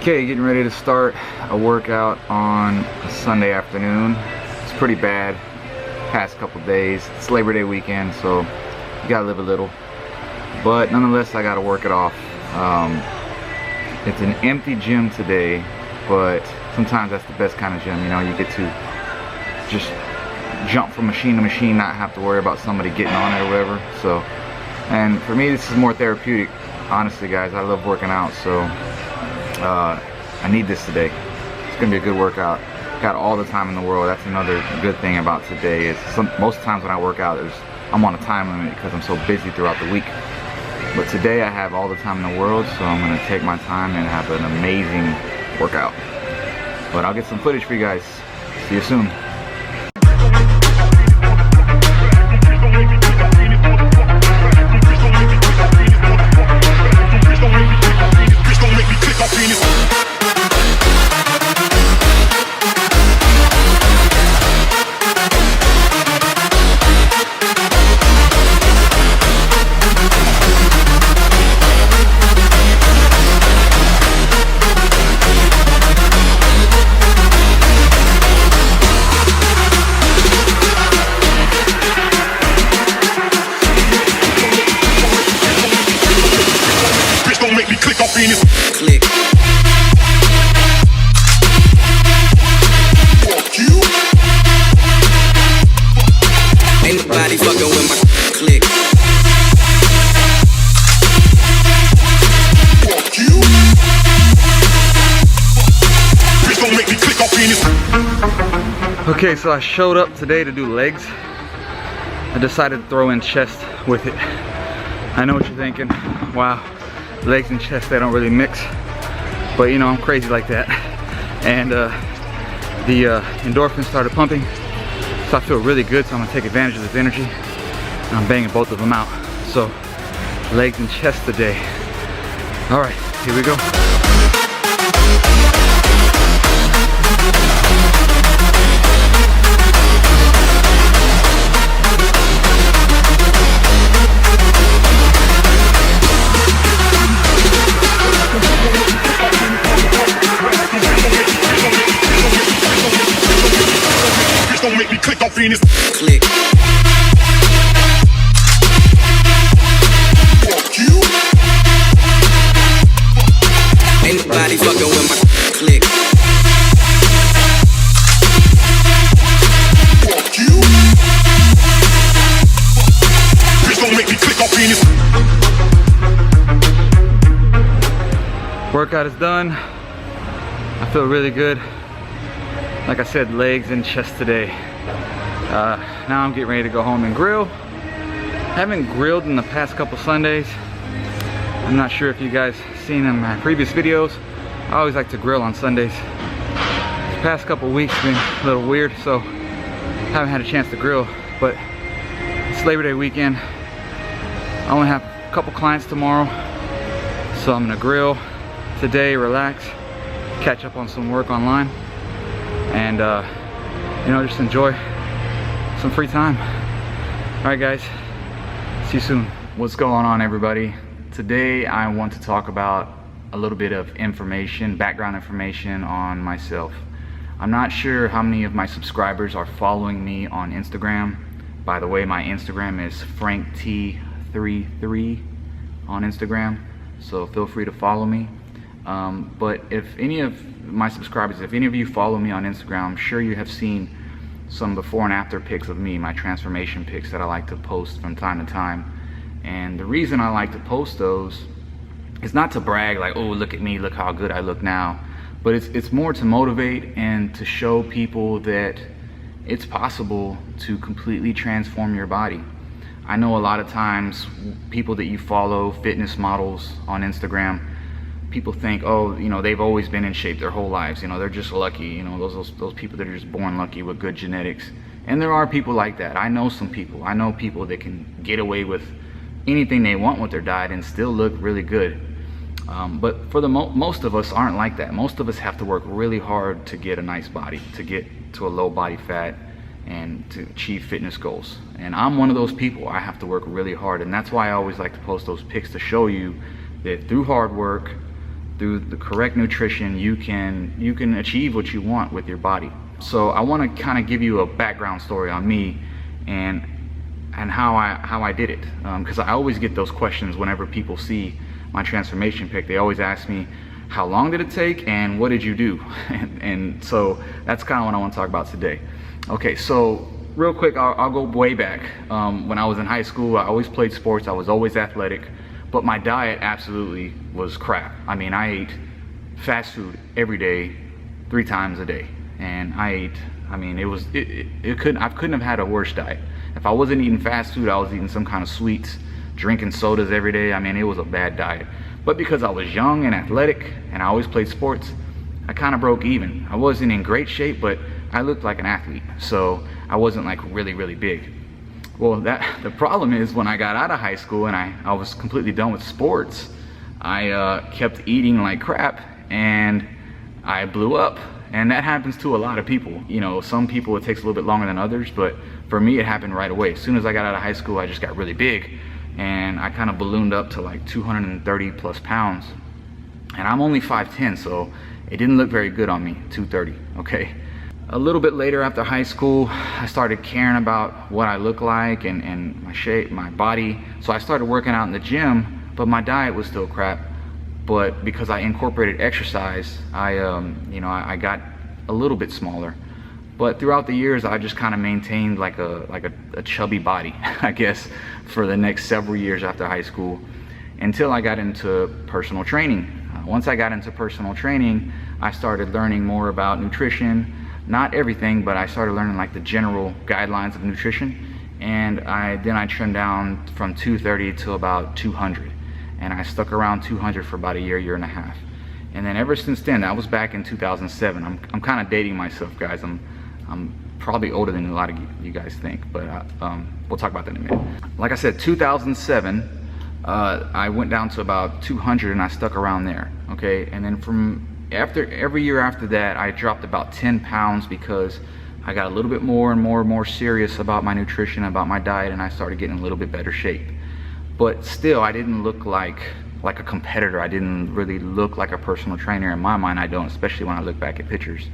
Okay, getting ready to start a workout on a Sunday afternoon. It's pretty bad past couple days. It's Labor Day weekend, so you gotta live a little. But nonetheless, I gotta work it off. It's an empty gym today, but sometimes that's the best kind of gym. You know, you get to just jump from machine to machine, not have to worry about somebody getting on it or whatever. So, and for me, this is more therapeutic. Honestly, guys, I love working out, so I need this today. It's gonna be a good workout. Got all the time in the world. That's another good thing about today. Is most times when I work out, I'm on a time limit because I'm so busy throughout the week. But today I have all the time in the world, so I'm gonna take my time and have an amazing workout. But I'll get some footage for you guys. See you soon. Click. Ain't nobody fucking with my click. Okay, so I showed up today to do legs. I decided to throw in chest with it. I know what you're thinking. Wow, legs and chest, they don't really mix. But you know, I'm crazy like that. And the endorphins started pumping. So I feel really good, so I'm gonna take advantage of this energy. And I'm banging both of them out. So, legs and chest today. All right, here we go. Click. Ain't nobody fucking with my click. Workout is done. I feel really good. Like I said, legs and chest today. Now I'm getting ready to go home and grill. Haven't grilled in the past couple Sundays. I'm not sure if you guys seen in my previous videos. I always like to grill on Sundays. The past couple weeks been a little weird, so haven't had a chance to grill. But it's Labor Day weekend. I only have a couple clients tomorrow, so I'm gonna grill today, relax, catch up on some work online, and you know, just enjoy some free time. All right, guys, see you soon. What's going on, everybody? Today I want to talk about a little bit of information, background information on myself. I'm not sure how many of my subscribers are following me on Instagram. By the way, my Instagram is FrankT33 on Instagram, so feel free to follow me. But if any of my subscribers, if any of you follow me on Instagram, I'm sure you have seen some before and after pics of me, my transformation pics that I like to post from time to time. And the reason I like to post those is not to brag like, oh, look at me, look how good I look now, but it's more to motivate and to show people that it's possible to completely transform your body. I know a lot of times people that you follow, fitness models on Instagram, people think, oh, you know, they've always been in shape their whole lives. You know, they're just lucky. You know, those people that are just born lucky with good genetics. And there are people like that. I know some people. I know people that can get away with anything they want with their diet and still look really good. But for the most of us aren't like that. Most of us have to work really hard to get a nice body, to get to a low body fat, and to achieve fitness goals. And I'm one of those people. I have to work really hard, and that's why I always like to post those pics to show you that through hard work, through the correct nutrition, you can achieve what you want with your body. So I want to kind of give you a background story on me and how I did it, because I always get those questions whenever people see my transformation pic. They always ask me, how long did it take and what did you do? and so that's kind of what I want to talk about today. Okay, so real quick, I'll go way back. When I was in high school, I always played sports. I was always athletic, but my diet absolutely was crap. I mean, I ate fast food every day, 3 times a day. And I couldn't have had a worse diet. If I wasn't eating fast food, I was eating some kind of sweets, drinking sodas every day. I mean, it was a bad diet. But because I was young and athletic and I always played sports, I kind of broke even. I wasn't in great shape, but I looked like an athlete. So I wasn't like really, really big. Well, the problem is when I got out of high school and I was completely done with sports, I kept eating like crap and I blew up. And that happens to a lot of people. You know, some people it takes a little bit longer than others, but for me it happened right away. As soon as I got out of high school, I just got really big and I kind of ballooned up to like 230 plus pounds. And I'm only 5'10", so it didn't look very good on me, 230, okay? A little bit later after high school, I started caring about what I look like and my shape, my body. So I started working out in the gym, but my diet was still crap. But because I incorporated exercise, I got a little bit smaller. But throughout the years, I just kind of maintained like a chubby body, I guess, for the next several years after high school, until I got into personal training. Once I got into personal training, I started learning more about nutrition. Not everything, but I started learning like the general guidelines of nutrition. And then I trimmed down from 230 to about 200. And I stuck around 200 for about a year and a half. And then ever since then, that was back in 2007. I'm kind of dating myself, guys. I'm probably older than a lot of you guys think, but we'll talk about that in a minute. Like I said, 2007, I went down to about 200 and I stuck around there, okay? And then every year after that, I dropped about 10 pounds because I got a little bit more and more serious about my nutrition, about my diet, and I started getting a little bit better shape. But still, I didn't look like a competitor. I didn't really look like a personal trainer. In my mind, I don't, especially when I look back at pictures.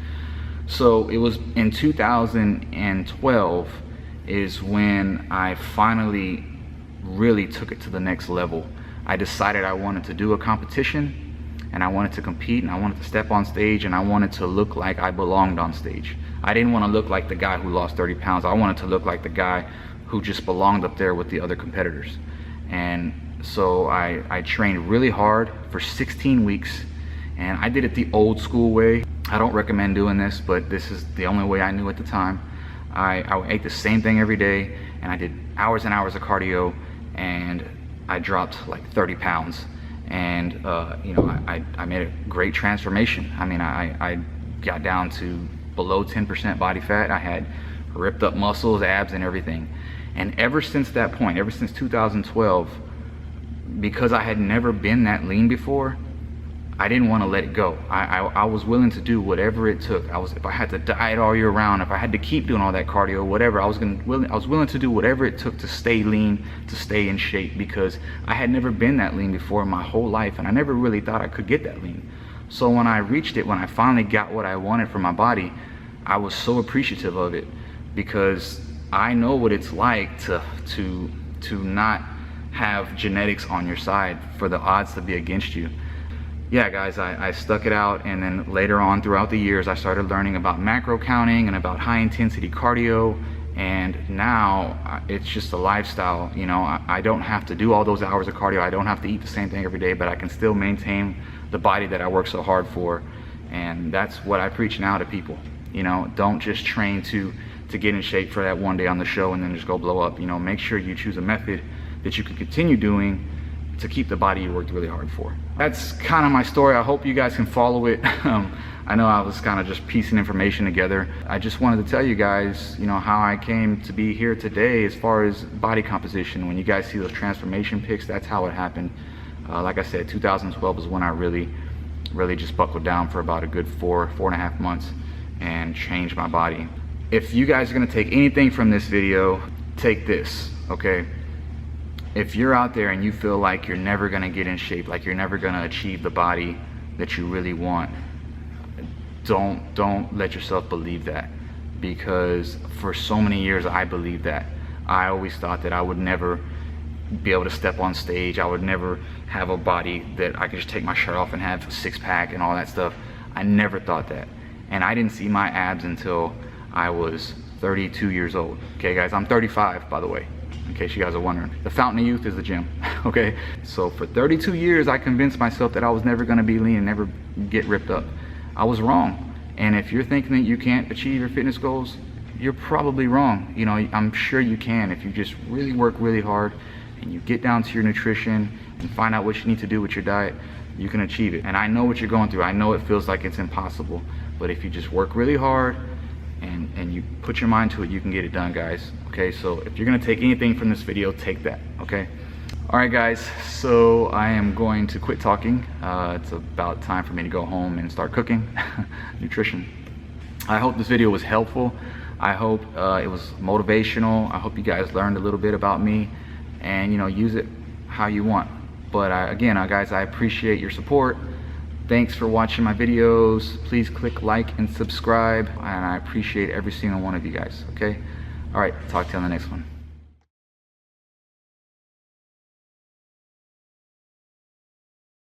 So it was in 2012 is when I finally really took it to the next level. I decided I wanted to do a competition and I wanted to compete and I wanted to step on stage and I wanted to look like I belonged on stage. I didn't want to look like the guy who lost 30 pounds. I wanted to look like the guy who just belonged up there with the other competitors. And so I trained really hard for 16 weeks and I did it the old school way. I don't recommend doing this, but this is the only way I knew at the time. I ate the same thing every day and I did hours and hours of cardio and I dropped like 30 pounds. And I made a great transformation. I mean, I got down to below 10% body fat. I had ripped up muscles, abs, and everything. And ever since that point, ever since 2012, because I had never been that lean before, I didn't want to let it go. I was willing to do whatever it took. If I had to diet all year round, if I had to keep doing all that cardio, whatever, I was willing to do whatever it took to stay lean, to stay in shape, because I had never been that lean before in my whole life, and I never really thought I could get that lean. So when I reached it, when I finally got what I wanted for my body, I was so appreciative of it, because I know what it's like to not have genetics on your side, for the odds to be against you. Yeah, guys, I stuck it out, and then later on throughout the years, I started learning about macro counting and about high intensity cardio, and now it's just a lifestyle. You know, I don't have to do all those hours of cardio. I don't have to eat the same thing every day, but I can still maintain the body that I work so hard for, and that's what I preach now to people. You know, don't just train to get in shape for that one day on the show and then just go blow up. You know, make sure you choose a method that you can continue doing to keep the body you worked really hard for. That's kind of my story. I hope you guys can follow it. I know I was kind of just piecing information together. I just wanted to tell you guys, you know, how I came to be here today as far as body composition. When you guys see those transformation pics, that's how it happened. Like I said, 2012 is when I really just buckled down for about a good 4.5 months and changed my body. If you guys are gonna take anything from this video, take this, okay? If you're out there and you feel like you're never gonna get in shape, like you're never gonna achieve the body that you really want, don't let yourself believe that, because for so many years I believed that. I always thought that I would never be able to step on stage. I would never have a body that I could just take my shirt off and have a six-pack and all that stuff. I never thought that. And I didn't see my abs until I was 32 years old. Okay guys, I'm 35 by the way, in case you guys are wondering. The fountain of youth is the gym, okay? So for 32 years I convinced myself that I was never gonna be lean and never get ripped up. I was wrong. And if you're thinking that you can't achieve your fitness goals, you're probably wrong. You know, I'm sure you can if you just really work really hard and you get down to your nutrition and find out what you need to do with your diet, you can achieve it. And I know what you're going through. I know it feels like it's impossible, but if you just work really hard and you put your mind to it, you can get it done, guys. Okay, so if you're gonna take anything from this video, take that, okay? All right, guys, so I am going to quit talking. It's about time for me to go home and start cooking. Nutrition. I hope this video was helpful. I hope it was motivational. I hope you guys learned a little bit about me, and you know, use it how you want. But again, guys, I appreciate your support. Thanks for watching my videos. Please click like and subscribe, and I appreciate every single one of you guys. Okay, all right, talk to you on the next one.